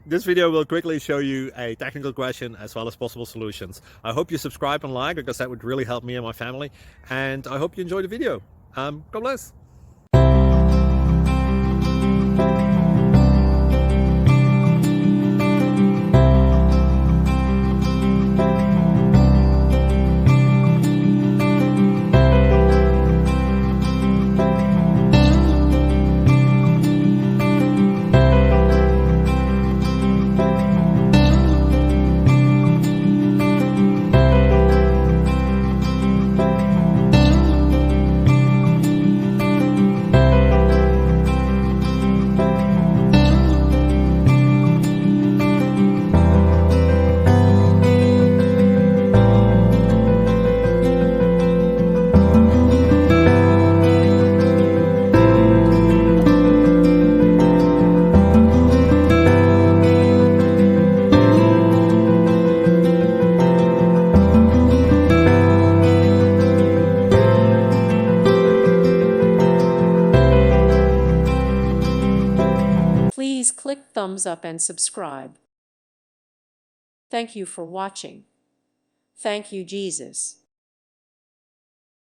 This video will quickly show you a technical question as well as possible solutions. I hope you subscribe and like, because that would really help me and my family. And I hope you enjoy the video. God bless. Please click thumbs up and subscribe. Thank you for watching. Thank you, Jesus.